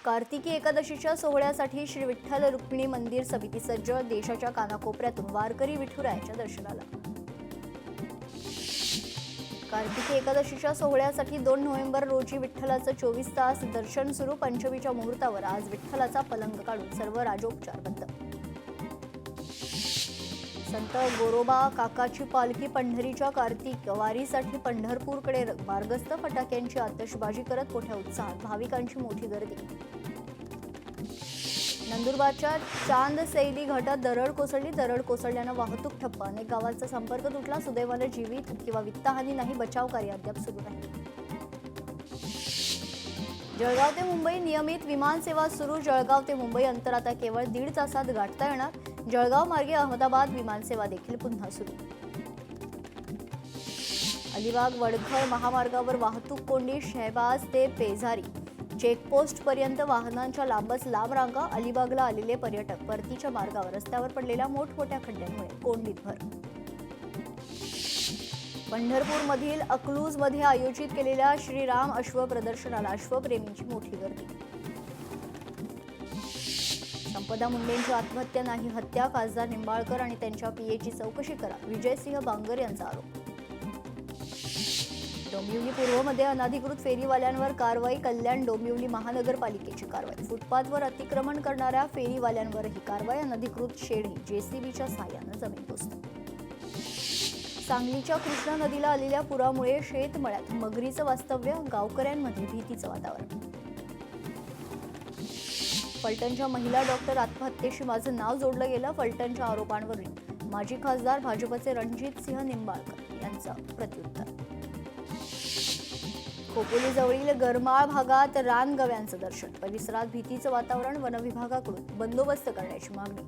कार्तिकी एकादशीच्या सोहळ्यासाठी श्री विठ्ठल रुक्मिणी मंदिर समिती सज्ज। देशाच्या कानाकोपऱ्यातून वारकरी विठुरायाच्या दर्शनाला। कार्तिकी एकादशीच्या सोहळ्यासाठी 2 नोव्हेंबर रोजी विठ्ठलाचं 24 तास दर्शन सुरू। पंचमीच्या मुहूर्तावर आज विठ्ठलाचा पलंग काढून सर्व राजोपचार बंद। संत गोरोबा काकाची पालखी पंढरीच्या कार्तिक वारीसाठी पंढरपूरकडे मार्गस्थ। फटाक्यांची आतषबाजी करत मोठ्या उत्साहात भाविकांची मोठी गर्दी। नंदुरबारच्या चांदसैली घाटात दरड कोसळली। दरड कोसळल्यानं वाहतूक ठप्प। अनेक गावांचा संपर्क तुटला। सुदैवाने जीवित किंवा वित्तहानी नाही। बचाव कार्य अद्याप सुरू आहे। जळगाव ते मुंबई नियमित विमान सेवा सुरू। जळगाव ते मुंबई अंतर आता केवळ 1.5 तासात गाठता येणार। जळगाव मार्गे अहमदाबाद विमानसेवा देखील पुन्हा सुरू। अलिबाग वडखळ महामार्गावर वाहतूक कोंडी। शहबाज ते पेझारी चेकपोस्ट पर्यंत वाहनांच्या लांबच लांब रांगा। अलिबागला आलेले पर्यटक परतीच्या मार्गावर रस्त्यावर पडलेल्या मोठमोठ्या खड्ड्यांमुळे कोंडीत भर। पंढरपूरमधील अकलूजमध्ये आयोजित केलेल्या श्रीराम अश्व प्रदर्शनाला अश्वप्रेमींची मोठी गर्दी। संपदा मुंडेंची आत्महत्या नाही, हत्या। खासदार निंबाळकर आणि त्यांच्या पीएची चौकशी करा, विजयसिंह बांगर यांचा आरोप। डोंबिवली पूर्वमध्ये अनधिकृत फेरीवाल्यांवर कारवाई। कल्याण डोंबिवली महानगरपालिकेची कारवाई। फुटपाथवर अतिक्रमण करणाऱ्या फेरीवाल्यांवरही कारवाई। अनधिकृत शेडी जेसीबीच्या साहाय्याने जमीनदोस्त। सांगलीच्या कृष्णा नदीला आलेल्या पुरामुळे शेतमळ्यात मगरीचं वास्तव्य। गावकऱ्यांमध्ये भीतीचं वातावरण। फलटणच्या महिला डॉक्टर आत्महत्येशी माझं नाव जोडलं गेलं। फलटणच्या आरोपांवरून माजी खासदार भाजपचे रणजितसिंह निंबाळकर यांचं प्रत्युत्तर। खोपोलीजवळील गरमाळ भागात रानगव्यांचं दर्शन। परिसरात भीतीचं वातावरण। वनविभागाकडून बंदोबस्त करण्याची मागणी।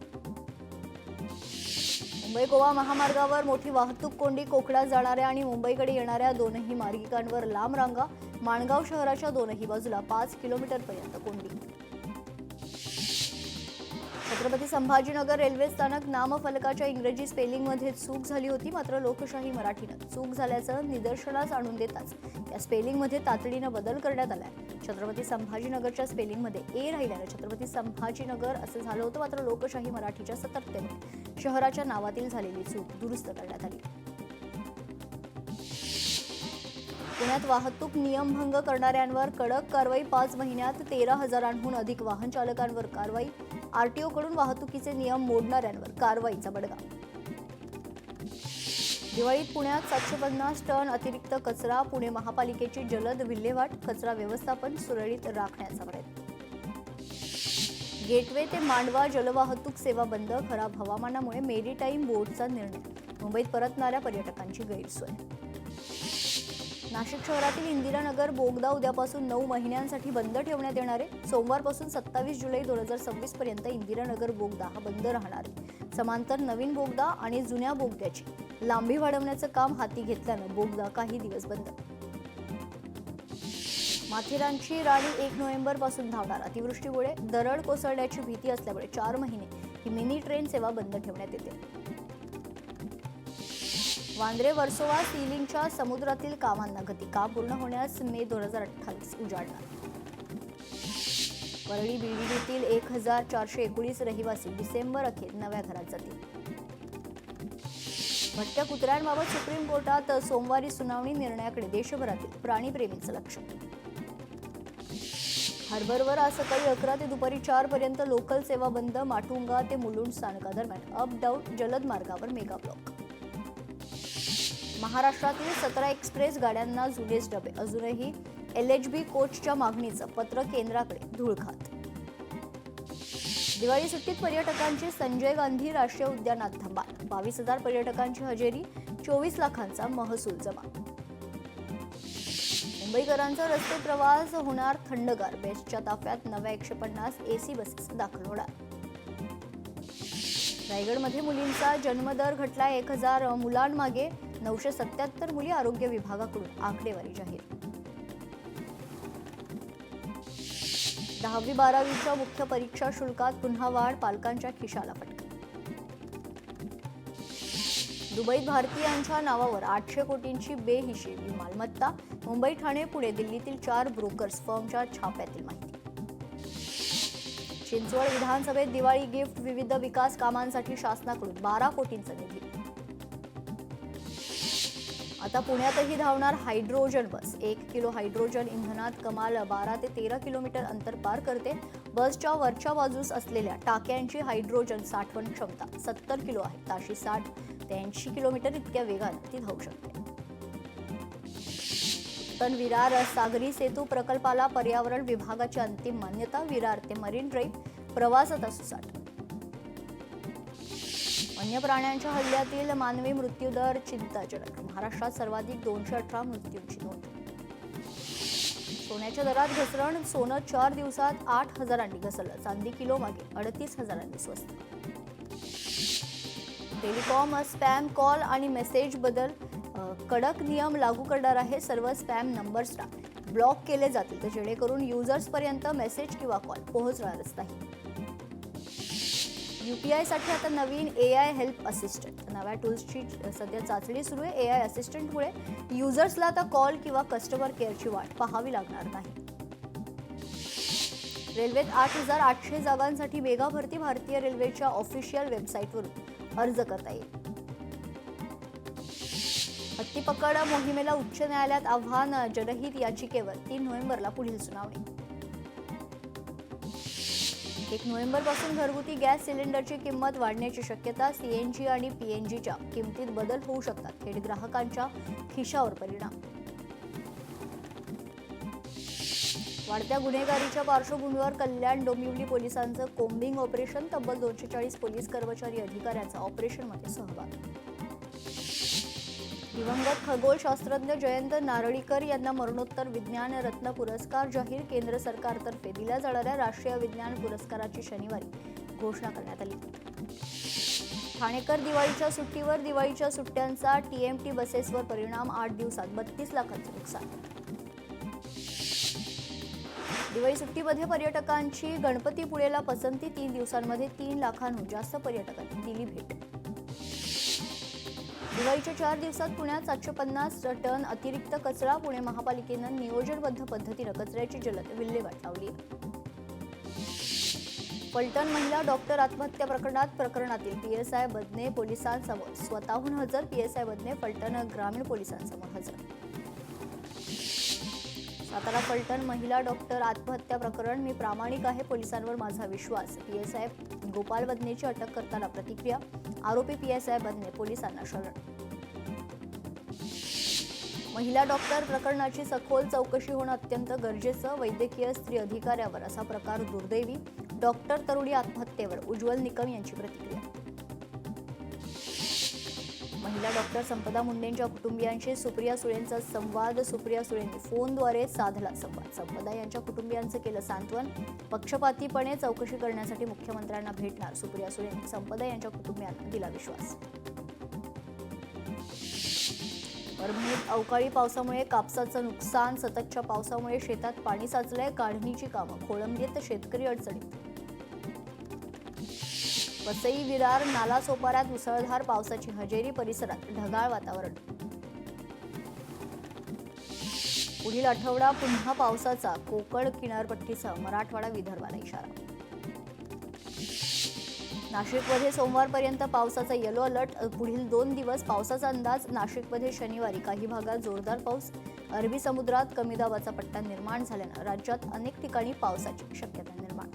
मुंबई गोवा महामार्गावर मोठी वाहतूक कोंडी। कोकणात जाणाऱ्या आणि मुंबईकडे येणाऱ्या दोनही मार्गिकांवर लांब रांगा। माणगाव शहराच्या दोनही बाजूला 5 किलोमीटरपर्यंत कोंडी। छत्रपती संभाजीनगर रेल्वे स्थानक नामफलकाच्या इंग्रजी स्पेलिंगमध्ये चूक झाली होती। मात्र लोकशाही मराठीनं चूक झाल्याचं निदर्शनास आणून देताच या स्पेलिंगमध्ये तातडीनं बदल करण्यात आलाय। छत्रपती संभाजीनगरच्या स्पेलिंगमध्ये ए राहिल्यानं छत्रपती संभाजीनगर असं झालं होतं। मात्र लोकशाही मराठीच्या सतर्कतेने शहराच्या नावातील झालेली चूक दुरुस्त करण्यात आली। पुण्यात वाहतूक नियमभंग करणाऱ्यांवर कडक कारवाई। 5 महिन्यात 13,000हून अधिक वाहन चालकांवर कारवाई। आरटीओकडून वाहतुकीचे नियम मोडणाऱ्यांवर कारवाईचा बडगा। दिवाळीत पुण्यात 750 टन अतिरिक्त कचरा। पुणे महापालिकेची जलद विल्हेवाट। कचरा व्यवस्थापन सुरळीत राखण्याचा प्रयत्न। गेटवे ते मांडवा जलवाहतूक सेवा बंद। खराब हवामानामुळे मेरीटाईम बोर्डचा निर्णय। मुंबईत परतणाऱ्या पर्यटकांची गैरसोय। नाशिक शहरातील इंदिरानगर बोगदा उद्यापासून 9 महिन्यांसाठी बंद ठेवण्यात येणार आहे। सोमवारपासून 27 जुलै 2026 पर्यंत इंदिरानगर बोगदा हा बंद राहणार आहे। समांतर नवीन बोगदा आणि जुन्या बोगद्याची लांबी वाढवण्याचं काम हाती घेतल्यानं बोगदा काही दिवस बंद। माथेरानची राणी 1 नोव्हेंबर पासून धावणार। अतिवृष्टीमुळे दरड कोसळण्याची भीती असल्यामुळे 4 महिने ही मिनी ट्रेन सेवा बंद ठेवण्यात येते। वांद्रे वर्सोवा सीलिंगच्या समुद्रातील कामांना गती। काम पूर्ण होण्यास मे 2028 उजाडणार। वरळी बीडीडीतील 1419 रहिवासी डिसेंबर अखेर नव्या घरात जातील। भटक्या कुत्र्यांबाबत सुप्रीम कोर्टात सोमवारी सुनावणी। निर्णयाकडे देशभरातील प्राणीप्रेमींचं लक्ष। हार्बरवर आज सकाळी 11 ते दुपारी 4 पर्यंत लोकल सेवा बंद। माटुंगा ते मुलुंड स्थानकादरम्यान अप डाऊन जलद मार्गावर मेगा ब्लॉक। महाराष्ट्रातील 17 एक्सप्रेस गाड्यांना जुनेच डबे। अजूनही LHB कोचच्या मागणीचं पत्र केंद्राकडे धुळखात। दिवाळी सुट्टीत पर्यटकांची संजय गांधी राष्ट्रीय उद्यानात धमाल। 22,000 पर्यटकांची हजेरी। 24 लाखांचा महसूल जमा। मुंबईकरांचा रस्ते प्रवास होणार थंडगार। बेस्टच्या ताफ्यात नव्या 150 AC बसेस दाखल होणार। रायगडमध्ये मुलींचा जन्मदर घटला। 1000 मुलांमागे 977 मुली। आरोग्य विभागाकडून आकडेवारी जाहीर। 10वी-12वीच्या मुख्य परीक्षा शुल्कात पुन्हा वाढ। पालकांच्या खिशाला फटका। दुबईत भारतीयांच्या नावावर 800 कोटींची बेहिशेबी मालमत्ता। मुंबई, ठाणे, पुणे, दिल्लीतील 4 ब्रोकर्स फर्मच्या छाप्यातील माहिती। चिंचवड विधानसभेत दिवाळी गिफ्ट, विविध विकास कामांसाठी शासनाकडून 12 कोटींचा निधी. आता पुण्यातही धावणार हायड्रोजन बस. 1 किलो हायड्रोजन इंधनात कमाल 12 ते 13 किलोमीटर अंतर पार करते. बसच्या वरच्या बाजूस असलेल्या टाक्यांची हायड्रोजन साठवण क्षमता 70 किलो आहे. ताशी 60 ते 80 किलोमीटर इतक्या वेगाने ती धावू शकते. विरार सागरी सेतू प्रकल्पाला पर्यावरण विभागाची अंतिम मान्यता. विरार ते मरीन ड्राईव्ह प्रवासाचा सुसाट. वन्य प्राण्यांच्या हल्ल्यातील मानवी मृत्यूदर चिंताजनक. महाराष्ट्रात सर्वाधिक 218 मृत्यूंची नोंद. सोन्याच्या दरात घसरण. सोनं 4 दिवसात 8,000 घसरलं. चांदी किलो मागे 38,000 स्वस्त. टेलिकॉम स्पॅम कॉल आणि मेसेज बद्दल कडक नियम लागू करणार आहे. सर्व स्पॅम नंबर्सला ब्लॉक केले जातील, तर जेणेकरून युजर्सपर्यंत मेसेज किंवा कॉल पोहोचणारच नाही. UPI साठी आता नवीन AI हेल्प असिस्टंट. नव्या टूल्सची सध्या चाचणी सुरू आहे. AI असिस्टंटमुळे युजर्सला आता कॉल किंवा कस्टमर केअरची वाट पाहावी लागणार नाही. रेल्वेत 8,800 जागांसाठी मेगा भरती. भारतीय रेल्वेच्या ऑफिशियल वेबसाईटवरून अर्ज करता येईल. हत्तीपकड मोहिमेला उच्च न्यायालयात आव्हान. जनहित याचिकेवर 3 नोव्हेंबरला पुढील सुनावणी. 1 नोव्हेंबरपासून घरगुती गॅस सिलेंडरची किंमत वाढण्याची शक्यता. CNG आणि PNGच्या किमतीत बदल होऊ शकतात. थेट ग्राहकांच्या खिशावर परिणाम. वाढत्या गुन्हेगारीच्या पार्श्वभूमीवर कल्याण डोंबिवली पोलिसांचं कोम्बिंग ऑपरेशन. तब्बल 240 पोलीस कर्मचारी अधिकाऱ्यांचा ऑपरेशनमध्ये सहभाग. दिवंगत खगोलशास्त्रज्ञ जयंत नारळीकर यांना मरणोत्तर विज्ञान रत्न पुरस्कार जाहीर. केंद्र सरकारतर्फे दिल्या जाणाऱ्या राष्ट्रीय विज्ञान पुरस्काराची शनिवारी घोषणा करण्यात आली. ठाणेकर दिवाळीच्या सुट्टीवर. दिवाळीच्या सुट्ट्यांचा TMT बसेसवर परिणाम. 8 दिवसात 32 लाखांचं नुकसान. दिवाळी सुट्टीमध्ये पर्यटकांची गणपतीपुळेला पसंती. 3 दिवसांमध्ये 3 लाखांहून जास्त पर्यटकांनी दिली भेट. दिवाळीच्या 4 दिवसात पुण्यात 750 टन अतिरिक्त कचरा. पुणे महापालिकेनं नियोजनबद्ध पद्धतीनं कचऱ्याची जलद विल्हेवाट लावली. फलटण महिला डॉक्टर आत्महत्या प्रकरणातील PSI बदने पोलिसांसमोर स्वतःहून हजर. PSI बदने फलटण ग्रामीण पोलिसांसमोर हजर. सातारा फलटण महिला डॉक्टर आत्महत्या प्रकरण. मी प्रामाणिक आहे, पोलिसांवर माझा विश्वास. PSI गोपाल बदनेची अटक करताना प्रतिक्रिया. आरोपी PSI बदने पोलिसांना शरण. महिला डॉक्टर प्रकरणाची सखोल चौकशी होणं अत्यंत गरजेचं. वैद्यकीय स्त्री अधिकाऱ्यावर असा प्रकार दुर्दैवी. डॉक्टर तरुणी आत्महत्येवर उज्ज्वल निकम यांची प्रतिक्रिया. महिला डॉक्टर संपदा मुंडेंच्या कुटुंबियांशी सुप्रिया सुळेंचा संवाद. सुप्रिया सुळेंनी फोनद्वारे साधला संवाद. संपदा यांच्या कुटुंबियांचं केलं सांत्वन. पक्षपातीपणे चौकशी करण्यासाठी मुख्यमंत्र्यांना भेटणार. सुप्रिया सुळेंनी संपदा यांच्या कुटुंबियांना दिला विश्वास. परभणीत अवकाळी पावसामुळे कापसाचं नुकसान. सततच्या पावसामुळे शेतात पाणी साचलंय. काढणीची कामं खोळंबलीत. शेतकरी अडचणीत. वसई विरार नालासोपाऱ्यात मुसळधार पावसाची हजेरी. परिसरात ढगाळ वातावरण. पुढील आठवडा पुन्हा पावसाचा. कोकण किनारपट्टीसह मराठवाडा विदर्भाला इशारा. नाशिकमध्ये सोमवारपर्यंत पावसाचा येलो अलर्ट. पुढील 2 दिवस पावसाचा अंदाज. नाशिकमध्ये शनिवारी काही भागात जोरदार पाऊस. अरबी समुद्रात कमी दाबाचा पट्टा निर्माण झाल्यानं राज्यात अनेक ठिकाणी पावसाची शक्यता निर्माण.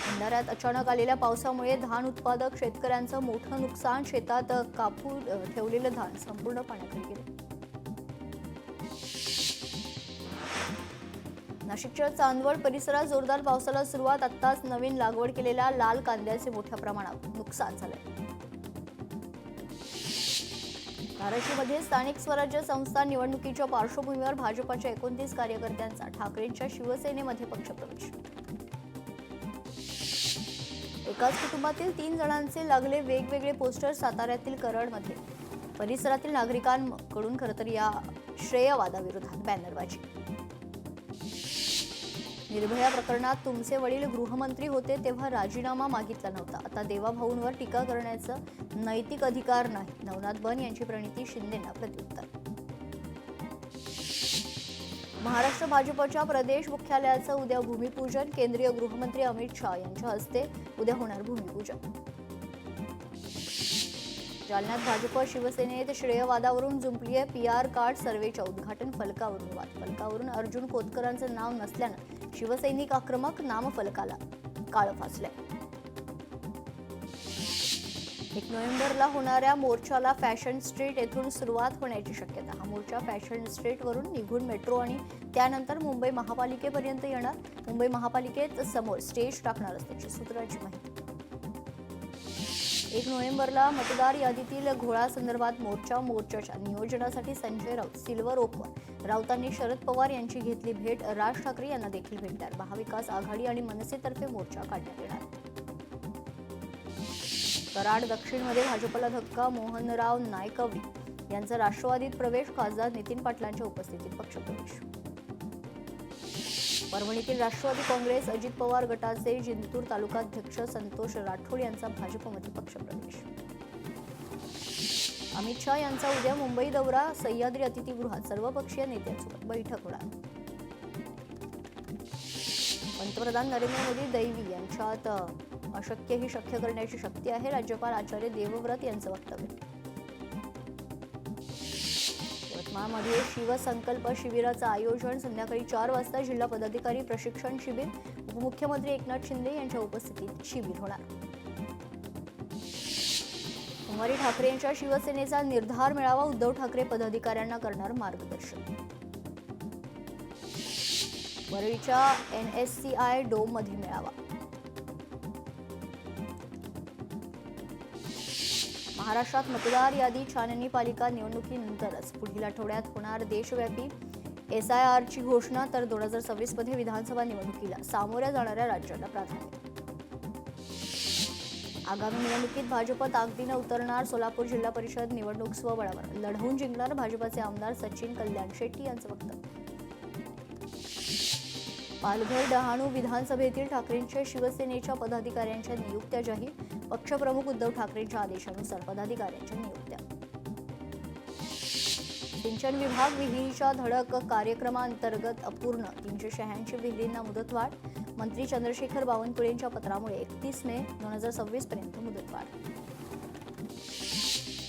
भंडाऱ्यात अचानक आलेल्या पावसामुळे धान उत्पादक शेतकऱ्यांचं मोठं नुकसान. शेतात कापून ठेवलेलं धान संपूर्ण पाण्याखाली गेले. नाशिकच्या चांदवड परिसरात जोरदार पावसाला सुरुवात. आत्ताच नवीन लागवड केलेल्या लाल कांद्याचे मोठ्या प्रमाणात नुकसान झालंय. धाराशिवमध्ये स्थानिक स्वराज्य संस्था निवडणुकीच्या पार्श्वभूमीवर भाजपाच्या 29 कार्यकर्त्यांचा ठाकरेंच्या शिवसेनेमध्ये पक्षप्रवेश. एकाच कुटुंबातील 3 जणांचे लागले वेगवेगळे पोस्टर. साताऱ्यातील कराडमध्ये परिसरातील नागरिकांकडून खरंतर या श्रेयवादाविरोधात बॅनरबाजी. निर्भया प्रकरणात तुमचे वडील गृहमंत्री होते तेव्हा राजीनामा मागितला नव्हता. आता देवाभाऊंवर टीका करण्याचं नैतिक अधिकार नाही. नवनाथ बन यांची प्रणिती शिंदेंना प्रत्युत्तर. महाराष्ट्र भाजपच्या प्रदेश मुख्यालयाचं उद्या भूमिपूजन. केंद्रीय गृहमंत्री अमित शहा यांच्या हस्ते उद्या होणार भूमिपूजन. जालन्यात भाजप शिवसेनेत श्रेयवादावरून जुंपलीये. PR कार्ड सर्व्हेच्या उद्घाटन फलकावरून वाद. फलकावरून अर्जुन खोतकरांचं नाव नसल्यानं शिवसैनिक आक्रमक. नामफलकाला काळं फासलंय. 1 नोव्हेंबरला होणाऱ्या मोर्चाला फॅशन स्ट्रीट येथून सुरुवात होण्याची शक्यता. हा मोर्चा फॅशन स्ट्रीटवरून निघून मेट्रो आणि त्यानंतर मुंबई महापालिकेपर्यंत येणार. मुंबई महापालिकेत समोर स्टेज टाकणार असल्याची सूत्रांची माहिती. 1 नोव्हेंबरला मतदार यादीतील घोळासंदर्भात मोर्चाच्या नियोजनासाठी संजय राऊत सिल्वर ओकवर. राऊतांनी शरद पवार यांची घेतली भेट. राज ठाकरे यांना देखील भेटणार. महाविकास आघाडी आणि मनसेतर्फे मोर्चा काढण्यात येणार. कराड दक्षिणमध्ये भाजपला धक्का. मोहनराव नायकवडी यांचा राष्ट्रवादीत प्रवेश. खासदार नितीन पाटलांच्या उपस्थितीत पक्षप्रवेश. परभणीतील राष्ट्रवादी काँग्रेस अजित पवार गटाचे जिंतूर तालुकाध्यक्ष संतोष राठोड यांचा भाजपमध्ये पक्षप्रवेश. अमित शहा यांचा उद्या मुंबई दौरा. सह्याद्री अतिथीगृहात सर्वपक्षीय नेत्यांसोबत बैठक होणार. पंतप्रधान नरेंद्र मोदी दैवी यांच्यात अशक्य ही शक्य करण्याची शक्ती आहे. राज्यपाल आचार्य देवव्रत यांचं वक्तव्य. यवतमाळमध्ये शिवसंकल्प शिबिराचं आयोजन. संध्याकाळी 4 वाजता जिल्हा पदाधिकारी प्रशिक्षण शिबिर. उपमुख्यमंत्री एकनाथ शिंदे यांच्या उपस्थितीत शिबिर होणार. सोमवारी ठाकरे यांच्या शिवसेनेचा निर्धार मेळावा. उद्धव ठाकरे पदाधिकाऱ्यांना करणार मार्गदर्शन. वरळीच्या NSCI डोममध्ये मेळावा. महाराष्ट्रात मतदार यादी छाननी. पालिका निवडणुकीनंतरच पुढील आठवड्यात होणार देशव्यापी SIRची घोषणा. तर 2026 मध्ये विधानसभा निवडणुकीला सामोऱ्या जाणाऱ्या राज्याला प्राधान्य. आगामी निवडणुकीत भाजप ताकदीनं उतरणार. सोलापूर जिल्हा परिषद निवडणूक स्वबळावर लढवून जिंकणार. भाजपचे आमदार सचिन कल्याण शेट्टी यांचं वक्तव्य. पालघर डहाणू विधानसभेतील ठाकरेंच्या शिवसेनेच्या पदाधिकाऱ्यांच्या नियुक्त्या जाहीर. पक्षप्रमुख उद्धव ठाकरेंच्या आदेशानुसार पदाधिकाऱ्यांच्या नियुक्त्या. सिंचन विभाग विहिरीच्या धडक कार्यक्रमांतर्गत अपूर्ण 386 विहिरींना मुदतवाढ. मंत्री चंद्रशेखर बावनकुळेंच्या पत्रामुळे 31 मे 2026 पर्यंत मुदतवाढ.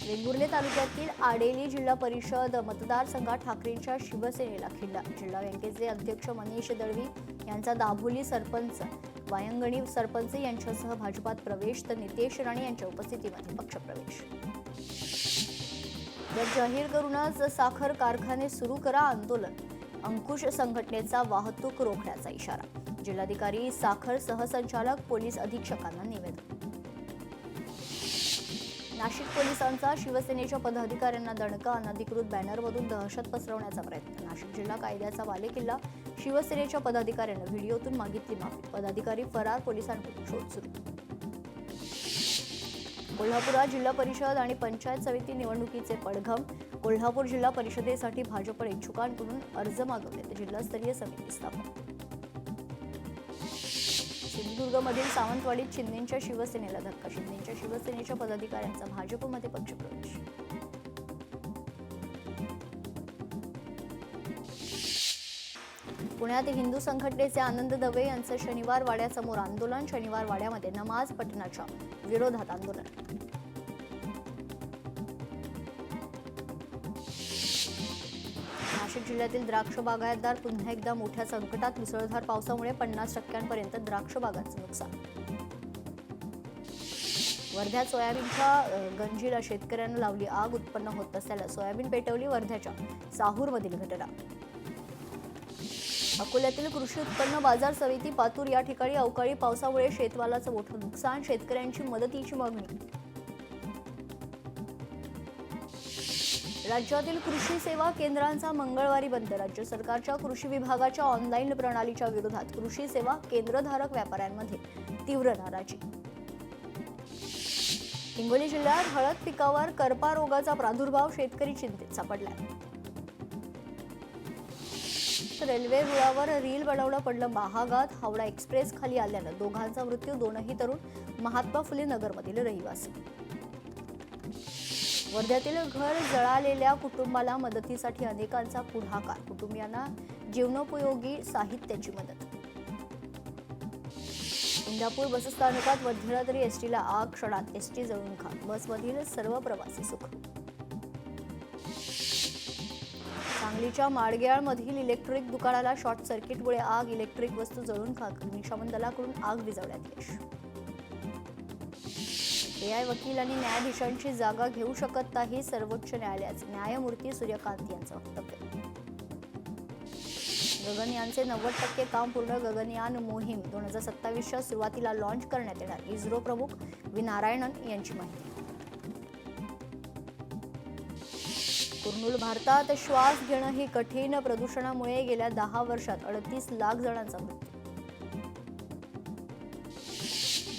वेंगुर्ले तालुक्यातील आडेली जिल्हा परिषद मतदारसंघात ठाकरेंच्या शिवसेनेला खिल्ला. जिल्हा बँकेचे अध्यक्ष मनीष दळवी यांचा दाभोली सरपंच वायंगणी सरपंच यांच्यासह भाजपात प्रवेश. तर नितेश राणे यांच्या उपस्थितीमध्ये पक्षप्रवेश. दर जाहीर करूनच साखर कारखाने सुरू करा. आंदोलन. अंकुश संघटनेचा वाहतूक रोखण्याचा इशारा. जिल्हाधिकारी साखर सहसंचालक पोलीस अधीक्षकांना निवेदन. नाशिक पोलिसांचा शिवसेनेच्या पदाधिकाऱ्यांना दणका. अनधिकृत बॅनरमधून दहशत पसरवण्याचा प्रयत्न. नाशिक जिल्हा कायद्याचा बालेकिल्ला. शिवसेनेच्या पदाधिकाऱ्यांना व्हिडिओतून मागितली माफी. पदाधिकारी फरार. पोलिसांकडून शोध सुरू. कोल्हापुरात जिल्हा परिषद आणि पंचायत समिती निवडणुकीचे पडघम. कोल्हापूर जिल्हा परिषदेसाठी भाजप इच्छुकांकडून अर्ज मागवले. जिल्हास्तरीय समिती स्थापन. सिंधुदुर्गमधील सावंतवाडीत शिंदेंच्या शिवसेनेला धक्का. शिंदेंच्या शिवसेनेच्या पदाधिकाऱ्यांचा भाजपमध्ये पक्षप्रवेश. पुण्यात हिंदू संघटनेचे आनंद दवे यांचं शनिवार वाड्यासमोर आंदोलन. शनिवार वाड्यामध्ये नमाज पठणाच्या विरोधात आंदोलन. नाशिक जिल्ह्यातील द्राक्ष बागायतदार पुन्हा एकदा मोठ्या संकटात. मुसळधार पावसामुळे 50% द्राक्ष बागांचं नुकसान. वर्ध्यात सोयाबीनच्या गंजीला शेतकऱ्यांना लावली आग. उत्पन्न होत नसल्यानं सोयाबीन पेटवली. वर्ध्याच्या साहूरमधील घटना. अकोल्यातील कृषी उत्पन्न बाजार समिती पातूर या ठिकाणी अवकाळी पावसामुळे शेतमालाचं मोठं नुकसान. शेतकऱ्यांची मदतीची मागणी. राज्यातील कृषी सेवा केंद्रांचा मंगळवारी बंद. राज्य सरकारच्या कृषी विभागाच्या ऑनलाईन प्रणालीच्या विरोधात कृषी सेवा केंद्रधारक व्यापाऱ्यांमध्ये तीव्र नाराजी. हिंगोली जिल्ह्यात हळद पिकावर करपा रोगाचा प्रादुर्भाव. शेतकरी चिंतेत सापडलाय. रेल्वे रुळावर रील बनवणं पडलं महागात. हावडा एक्सप्रेस खाली आल्यानं दोघांचा मृत्यू. दोनही तरुण महात्मा फुले नगरमधील रहिवासी. वर्ध्यातील घर जळालेल्या कुटुंबाला मदतीसाठी अनेकांचा पुढाकार, कुटुंबियांना जीवनोपयोगी साहित्याची मदत. इंदापूर बसस्थानकात मध्यरात्री एसटीला आग, क्षणात एसटी जळून खाक, बसमधील सर्व प्रवासी सुखरूप. सांगलीच्या माडग्याळमधील इलेक्ट्रिक दुकानाला शॉर्ट सर्किटमुळे आग, इलेक्ट्रिक वस्तू जळून खाक, अग्निशमन दलाकडून आग विझवण्यात यश. AI वकील आणि न्यायाधीशांची जागा घेऊ शकत नाही, सर्वोच्च न्यायालयाचे न्यायमूर्ती सूर्यकांत यांचं वक्तव्य. गगनयानचे 90% काम पूर्ण, गगनयान मोहीम 2027च्या सुरुवातीला लॉन्च करण्यात येणार, इस्रो प्रमुख व्ही नारायणन यांची माहिती. कुर्नूल, भारतात श्वास घेणं ही कठीण, प्रदूषणामुळे गेल्या 10 वर्षात 38 लाख जणांचा मृत्यू.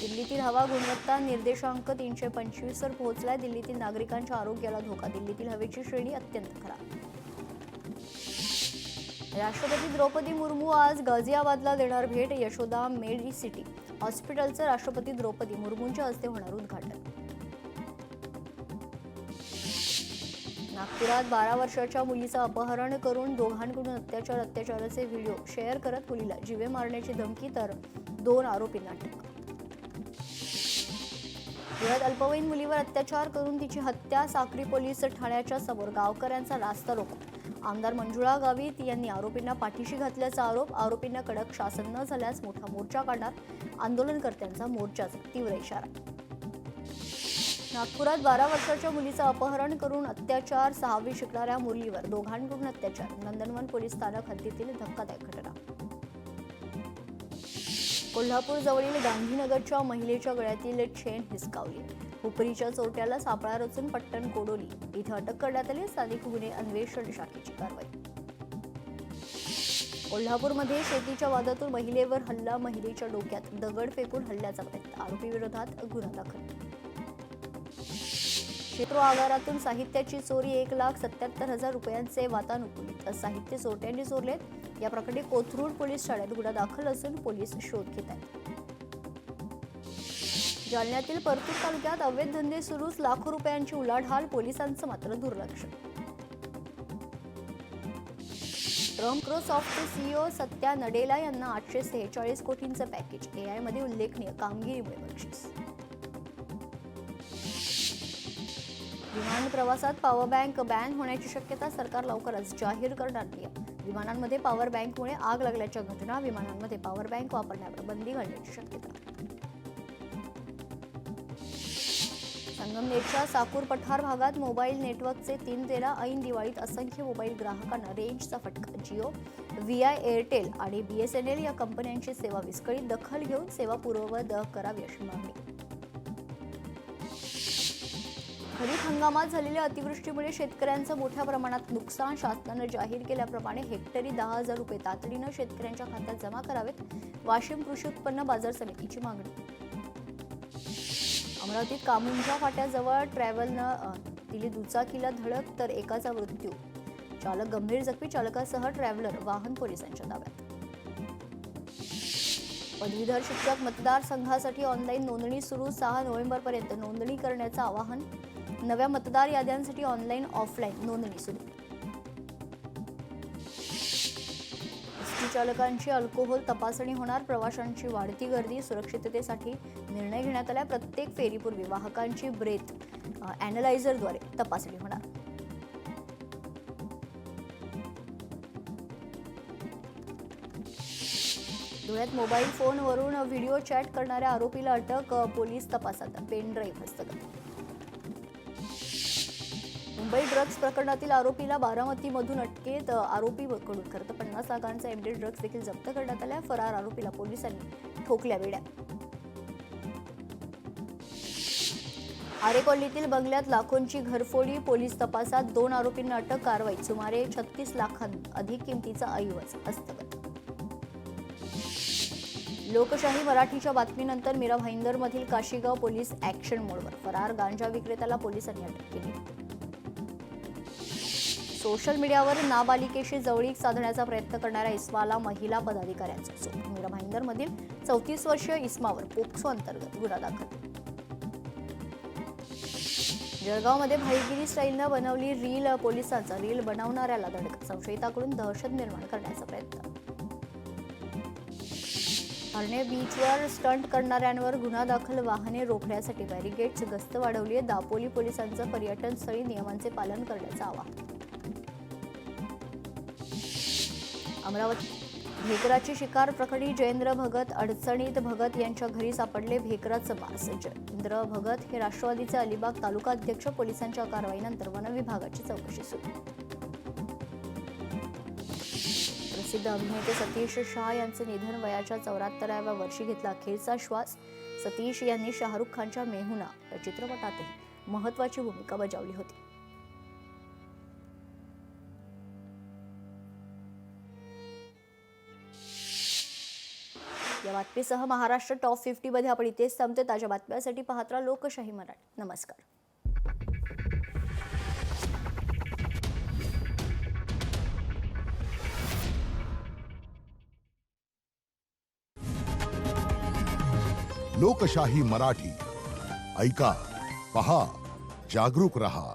दिल्लीतील हवा गुणवत्ता निर्देशांक 325 वर पोहोचलाय, दिल्लीतील नागरिकांच्या आरोग्याला धोका, दिल्लीतील हवेची श्रेणी अत्यंत खराब. राष्ट्रपती द्रौपदी मुर्मू आज गाझियाबादला देणार भेट, यशोदा मेडिसिटी हॉस्पिटलचं राष्ट्रपती द्रौपदी मुर्मूंच्या हस्ते होणार उद्घाटन. नागपुरात 12 वर्षाच्या मुलीचं अपहरण करून दोघांकडून अत्याचाराचे व्हिडिओ शेअर करत मुलीला जीवे मारण्याची धमकी, तर 2 आरोपींना अटक. पुण्यात अल्पवयीन मुलीवर अत्याचार करून तिची हत्या, साक्री पोलीस ठाण्याच्या समोर गावकऱ्यांचा रास्ता रोको, आमदार मंजुळा गावित यांनी आरोपींना पाठीशी घातल्याचा आरोप, आरोपींना कडक शासन न झाल्यास मोठा मोर्चा काढणार, आंदोलनकर्त्यांचा मोर्चाचा तीव्र इशारा. नागपुरात 12 वर्षाच्या मुलीचं अपहरण करून अत्याचार, 6वी शिकणाऱ्या मुलीवर दोघांकडून अत्याचार, नंदनवन पोलीस स्थानक हद्दीतील धक्कादायक घटना. कोल्हापूर जवळील गांधीनगरच्या महिलेच्या गळ्यातील चेन हिसकावली, हुपरीच्या चोरट्याला सापळा रचून पट्टण कोडोली इथं अटक करण्यात आली, स्थानिक गुन्हे अन्वेषण शाखेची कारवाई. कोल्हापूरमध्ये शेतीच्या वादातून महिलेवर हल्ला, महिलेच्या डोक्यात दगड फेकून हल्ल्याचा प्रयत्न, आरोपी विरोधात गुन्हा दाखल. क्षेत्र आगारातून साहित्याची चोरी, 1,77,000 रुपयांचे वातानुकूलित साहित्य चोरट्यांनी चोरलेत. या प्रकरणी कोथरूड पोलीस ठाण्यात गुन्हा दाखल असून पोलीस शोध घेत आहेत. जालन्यातील परतूर तालुक्यात अवैध धंदे सुरूच, लाखो रुपयांची उलाढाल, पोलिसांचं मात्र दुर्लक्ष. मायक्रोसॉफ्टचे सीईओ सत्या नडेला यांना 846 कोटींचं पॅकेज, AI मध्ये उल्लेखनीय कामगिरीमुळे बक्षीस. विमान प्रवासात पॉवर बँक बॅन होण्याची शक्यता, सरकार लवकरच जाहीर करणार नियम. विमानांमध्ये पॉवर बँकमुळे आग लागल्याच्या घटना, विमानांमध्ये पॉवर बँक वापरण्यावर बंदी घालण्याची शक्यता. संगमनेरच्या साकूर पठार भागात मोबाईल नेटवर्कचे 3 तेरा, ऐन दिवाळीत असंख्य मोबाईल ग्राहकांना रेंजचा फटका. जिओ, VI, एअरटेल आणि BSNL या कंपन्यांची सेवा विस्कळीत, दखल घेऊन सेवा पूर्ववत करावी अशी मागणी. खरीप हंगामात झालेल्या अतिवृष्टीमुळे शेतकऱ्यांचं मोठ्या प्रमाणात नुकसान, शासनानं जाहीर केल्याप्रमाणे हेक्टरी 10,000 रुपये तातडीनं शेतकऱ्यांच्या खात्यात जमा करावेत, वाशिम कृषी उत्पन्न बाजार समितीची मागणी. अमरावतीत कामुंजा फाट्याजवळ ट्रॅव्हलनं दिली दुचाकीला धडक, तर एकाचा मृत्यू, चालक गंभीर जखमी, चालकासह ट्रॅव्हलर वाहन पोलिसांच्या ताब्यात. पदवीधर शिक्षक मतदारसंघासाठी ऑनलाईन नोंदणी सुरू, 6 नोव्हेंबरपर्यंत नोंदणी करण्याचं आवाहन. नव्या मतदार याद्यांसाठी ऑनलाईन ऑफलाईन नोंदणी सुरू. एसटी चालकांची अल्कोहोल तपासणी होणार, प्रवाशांची वाढती गर्दी, सुरक्षिततेसाठी निर्णय घेण्यात आला. प्रत्येक फेरीपूर्वी वाहकांची ब्रेथ अॅनालायझरद्वारे तपासणी होणार. धुळ्यात मोबाईल फोनवरून व्हिडिओ चॅट करणाऱ्या आरोपीला अटक, पोलीस तपासात पेनड्राईव्ह हस्तगत. मुंबई ड्रग्ज प्रकरणातील आरोपीला बारामतीमधून अटकेत, आरोपीकडून खरं 50 लाखांचा MD ड्रग्ज देखील जप्त करण्यात आल्या. फरार आरोपीला पोलिसांनी ठोकल्या वेड्या. आरे कॉलनीतील बंगल्यात लाखोंची घरफोडी, पोलीस तपासात 2 आरोपींना अटक, कारवाई. सुमारे 36 लाखांधिक किमतीचा ऐवज हस्तगत. लोकशाही मराठीच्या बातमीनंतर मीरा भाईंदरमधील काशीगाव पोलीस ॲक्शन मोडवर, फरार गांजा विक्रेत्याला पोलिसांनी अटक केली. सोशल मीडियावर नाबालिकेशी जवळीक साधण्याचा प्रयत्न करणाऱ्या इस्माला महिला पदाधिकाऱ्यांचा चोप, मीरा भाईंदरमधील 34 वर्षीय इस्मावर पोक्सो अंतर्गत गुन्हा दाखल. जळगावमध्ये भाईगिरी स्टाईलनं बनवली रील, पोलिसांचा रील बनवणाऱ्याला दंड, संशयिताकडून दहशत निर्माण करण्याचा प्रयत्न. हरणे बीचवर स्टंट करणाऱ्यांवर गुन्हा दाखल, वाहने रोखण्यासाठी बॅरिकेड्स, गस्त वाढवली आहे. दापोली पोलिसांचं पर्यटन स्थळी नियमांचे पालन करण्याचं आवाहन. अमरावती भेकराची शिकार प्रकरणी जयेंद्र भगत अडचणीत, भगत यांच्या घरी सापडले भेकराचं मांस. जयेंद्र भगत हे राष्ट्रवादीचे अलिबाग तालुका अध्यक्ष. पोलिसांच्या कारवाईनंतर वन विभागाची चौकशी सुरू. प्रसिद्ध अभिनेते सतीश शाह यांचे निधन, वयाच्या 74व्या वर्षी घेतला अखेरचा श्वास. सतीश यांनी शाहरुख खानच्या मेहुना या चित्रपटातही महत्त्वाची भूमिका बजावली होती. या बातमीसह महाराष्ट्र टॉप 50 मध्ये आपण इथेच थांबते. ताज्या बातम्यांसाठी पाहत राहा लोकशाही मराठी. नमस्कार. लोकशाही मराठी ऐका, पहा, जागरूक रहा.